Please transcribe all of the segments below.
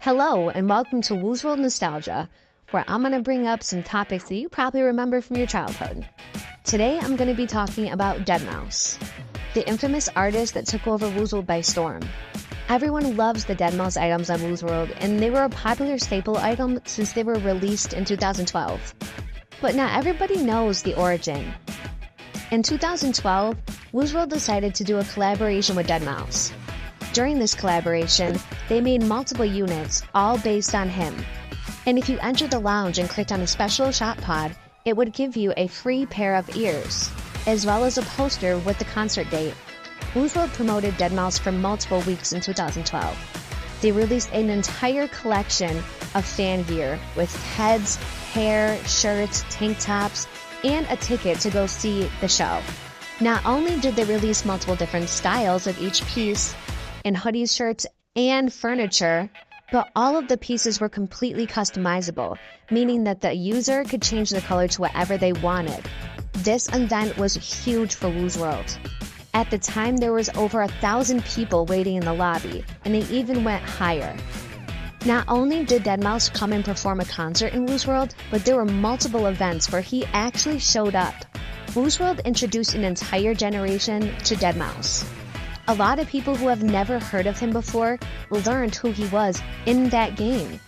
Hello and welcome to Woozworld Nostalgia, where I'm going to bring up some topics that you probably remember from your childhood. Today I'm going to be talking about deadmau5, the infamous artist that took over Woozworld by storm. Everyone loves the deadmau5 items on Woozworld, and they were a popular staple item since they were released in 2012. But not everybody knows the origin. In 2012, Woozworld decided to do a collaboration with deadmau5. During this collaboration, they made multiple units, all based on him. And if you entered the lounge and clicked on a special shop pod, it would give you a free pair of ears, as well as a poster with the concert date. Woozworld promoted deadmau5 for multiple weeks in 2012. They released an entire collection of fan gear with heads, hair, shirts, tank tops, and a ticket to go see the show. Not only did they release multiple different styles of each piece, in hoodies, shirts, and furniture, but all of the pieces were completely customizable, meaning that the user could change the color to whatever they wanted. This event was huge for Woozworld. At the time, there was over 1,000 people waiting in the lobby, and they even went higher. Not only did deadmau5 come and perform a concert in Woozworld, but there were multiple events where he actually showed up. Woozworld introduced an entire generation to deadmau5. A lot of people who have never heard of him before learned who he was in that game.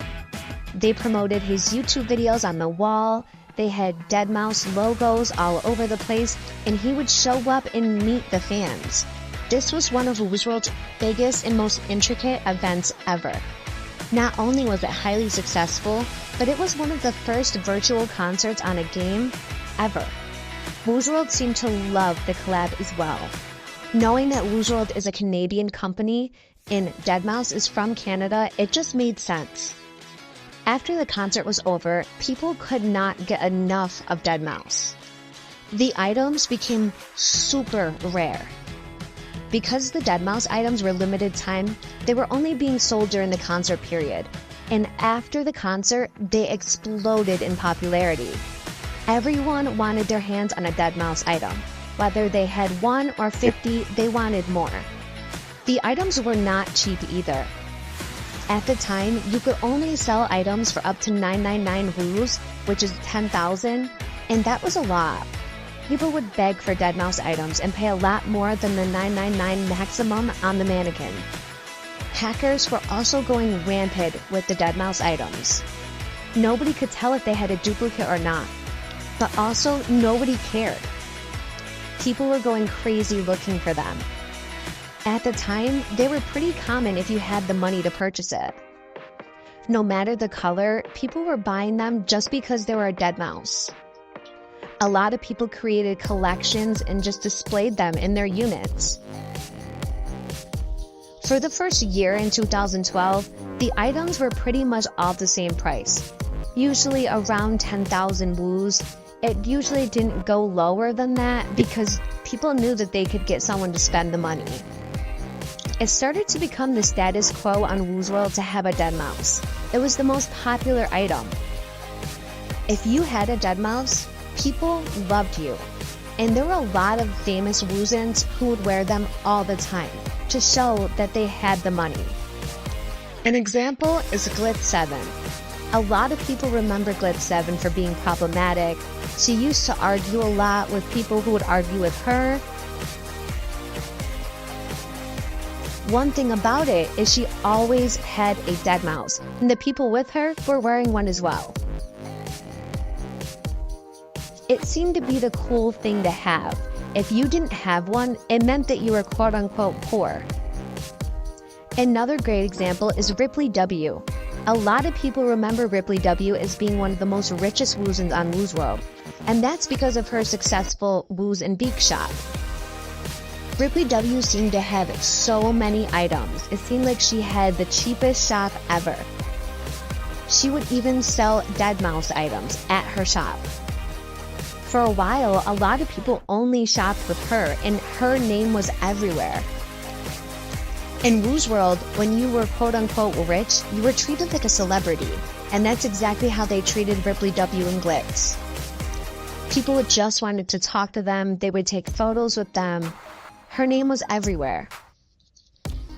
They promoted his YouTube videos on the wall, they had deadmau5 logos all over the place, and he would show up and meet the fans. This was one of Woozworld's biggest and most intricate events ever. Not only was it highly successful, but it was one of the first virtual concerts on a game ever. Woozworld seemed to love the collab as well. Knowing that Woozworld is a Canadian company and deadmau5 is from Canada, it just made sense. After the concert was over, people could not get enough of deadmau5. The items became super rare. Because the deadmau5 items were limited time, they were only being sold during the concert period. And after the concert, they exploded in popularity. Everyone wanted their hands on a deadmau5 item. Whether they had 1 or 50, they wanted more. The items were not cheap either. At the time, you could only sell items for up to 999 woos, which is 10,000, and that was a lot. People would beg for deadmau5 items and pay a lot more than the 999 maximum on the mannequin. Hackers were also going rampant with the deadmau5 items. Nobody could tell if they had a duplicate or not, but also nobody cared. People were going crazy looking for them. At the time, they were pretty common if you had the money to purchase it. No matter the color, people were buying them just because they were a deadmau5. A lot of people created collections and just displayed them in their units. For the first year in 2012, the items were pretty much all the same price, usually around 10,000 woos. It usually didn't go lower than that because people knew that they could get someone to spend the money. It started to become the status quo on Woozworld to have a deadmau5. It was the most popular item. If you had a deadmau5, people loved you. And there were a lot of famous Woozens who would wear them all the time to show that they had the money. An example is Glitz7. A lot of people remember Glitz7 for being problematic. She used to argue a lot with people who would argue with her. One thing about it is she always had a deadmau5, and the people with her were wearing one as well. It seemed to be the cool thing to have. If you didn't have one, it meant that you were quote-unquote poor. Another great example is Ripley W. A lot of people remember Ripley W as being one of the most richest Woozens on Woozworld, and that's because of her successful Wooz and Beak shop. Ripley W seemed to have so many items. It seemed like she had the cheapest shop ever. She would even sell deadmau5 items at her shop. For a while, a lot of people only shopped with her, and her name was everywhere. In Woozworld, when you were quote-unquote rich, you were treated like a celebrity, and that's exactly how they treated Ripley W and Glitz. People would just wanted to talk to them, they would take photos with them. Her name was everywhere.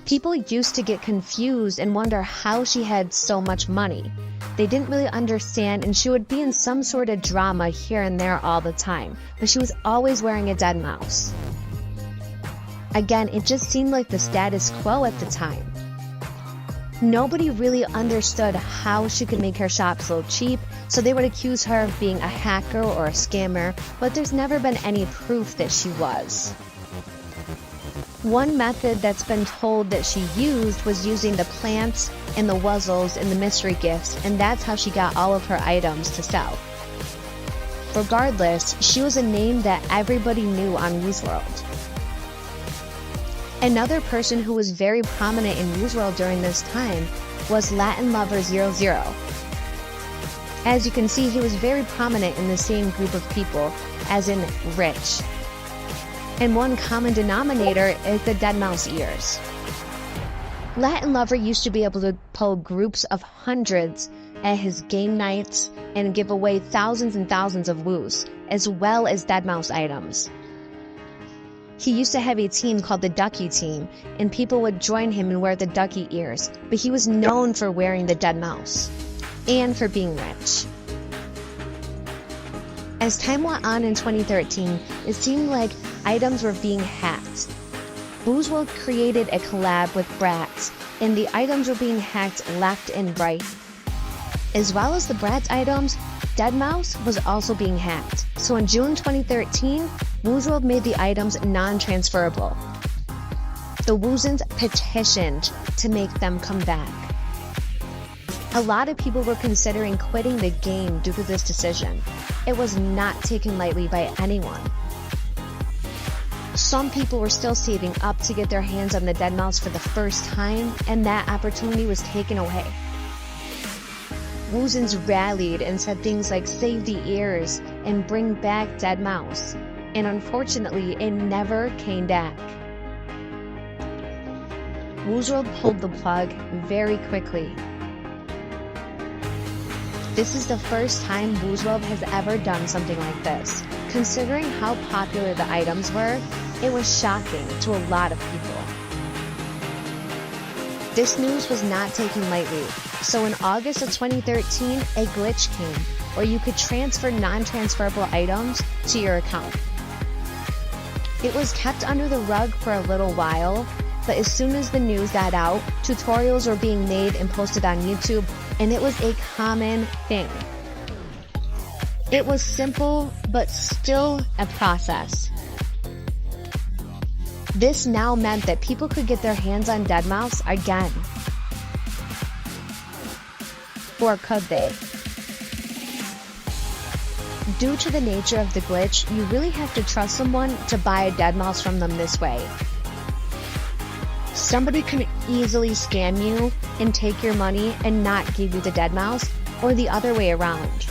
People used to get confused and wonder how she had so much money. They didn't really understand, and she would be in some sort of drama here and there all the time, but she was always wearing a dead mouse. Again, it just seemed like the status quo at the time. Nobody really understood how she could make her shop so cheap, so they would accuse her of being a hacker or a scammer, but there's never been any proof that she was. One method that's been told that she used was using the plants and the wuzzles and the mystery gifts, and that's how she got all of her items to sell. Regardless, she was a name that everybody knew on Woozworld. Another person who was very prominent in Woozworld during this time was Latin Lover 00. As you can see, he was very prominent in the same group of people, as in rich. And one common denominator is the dead mouse ears. Latin Lover used to be able to pull groups of hundreds at his game nights and give away thousands and thousands of woos, as well as dead mouse items. He used to have a team called the Ducky Team, and people would join him and wear the ducky ears, but he was known for wearing the dead mouse, and for being rich. As time went on in 2013, it seemed like items were being hacked. Woozworld created a collab with Bratz, and the items were being hacked left and right. As well as the Bratz items, deadmau5 was also being hacked. So in June 2013, Woozworld made the items non-transferable. The Woozens petitioned to make them come back. A lot of people were considering quitting the game due to this decision. It was not taken lightly by anyone. Some people were still saving up to get their hands on the deadmau5 for the first time, and that opportunity was taken away. Woozens rallied and said things like "save the ears" and "bring back deadmau5," and unfortunately, it never came back. Woozworld pulled the plug very quickly. This is the first time Woozworld has ever done something like this. Considering how popular the items were, it was shocking to a lot of people. This news was not taken lightly, so in August of 2013, a glitch came where you could transfer non-transferable items to your account. It was kept under the rug for a little while, but as soon as the news got out, tutorials were being made and posted on YouTube, and it was a common thing. It was simple, but still a process. This now meant that people could get their hands on deadmau5 again. Or could they? Due to the nature of the glitch, you really have to trust someone to buy a deadmau5 from them this way. Somebody can easily scam you and take your money and not give you the deadmau5, or the other way around.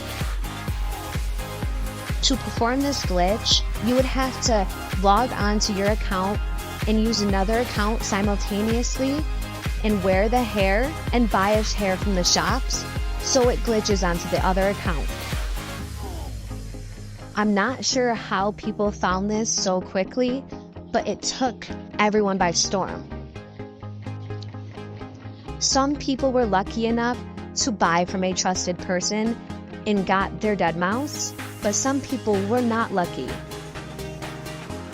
To perform this glitch, you would have to log on to your account and use another account simultaneously and wear the hair and buy a hair from the shops, so it glitches onto the other account. I'm not sure how people found this so quickly, but it took everyone by storm. Some people were lucky enough to buy from a trusted person and got their deadmau5, but some people were not lucky.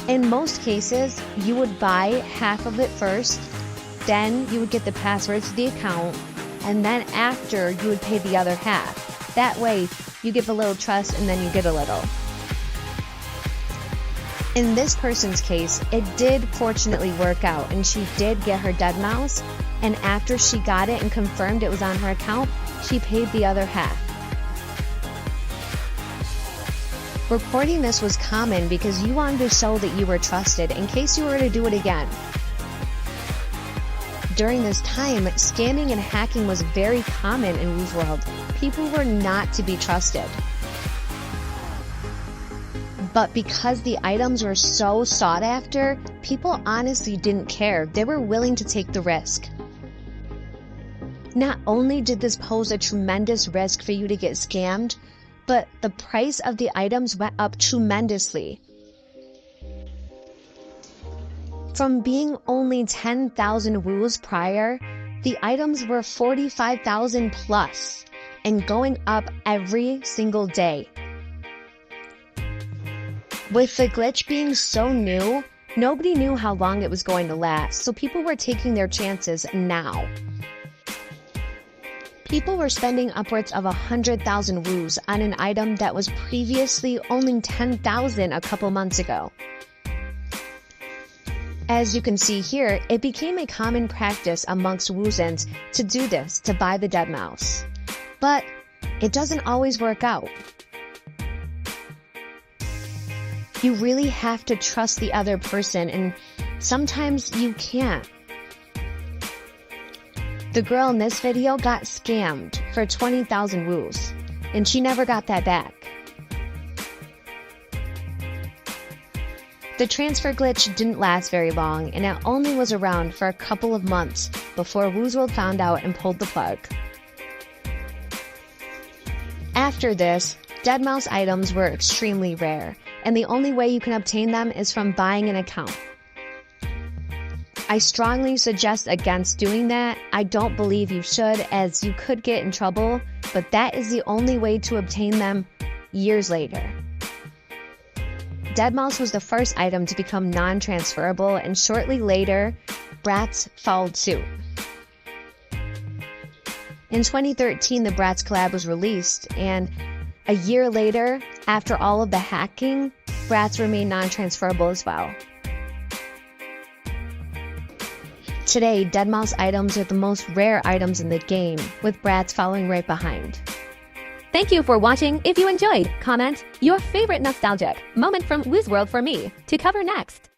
In most cases, you would buy half of it first, then you would get the password to the account, and then after you would pay the other half. That way, you give a little trust and then you get a little. In this person's case, it did fortunately work out, and she did get her deadmau5, and after she got it and confirmed it was on her account, she paid the other half. Reporting this was common because you wanted to show that you were trusted in case you were to do it again. During this time, scamming and hacking was very common in Woozworld. People were not to be trusted. But because the items were so sought after, people honestly didn't care. They were willing to take the risk. Not only did this pose a tremendous risk for you to get scammed, but the price of the items went up tremendously. From being only 10,000 woos prior, the items were 45,000 plus and going up every single day. With the glitch being so new, nobody knew how long it was going to last, so people were taking their chances now. People were spending upwards of 100,000 woos on an item that was previously only 10,000 a couple months ago. As you can see here, it became a common practice amongst woozens to do this, to buy the deadmau5. But it doesn't always work out. You really have to trust the other person, and sometimes you can't. The girl in this video got scammed for 20,000 woos, and she never got that back. The transfer glitch didn't last very long, and it only was around for a couple of months before Woozworld found out and pulled the plug. After this, deadmau5 items were extremely rare, and the only way you can obtain them is from buying an account. I strongly suggest against doing that. I don't believe you should, as you could get in trouble, but that is the only way to obtain them years later. deadmau5 was the first item to become non-transferable, and shortly later, Bratz followed suit. In 2013, the Bratz collab was released, and a year later, after all of the hacking, Bratz remained non-transferable as well. Today, deadmau5 items are the most rare items in the game, with Bratz following right behind. Thank you for watching. If you enjoyed, comment your favorite nostalgic moment from Woozworld for me to cover next.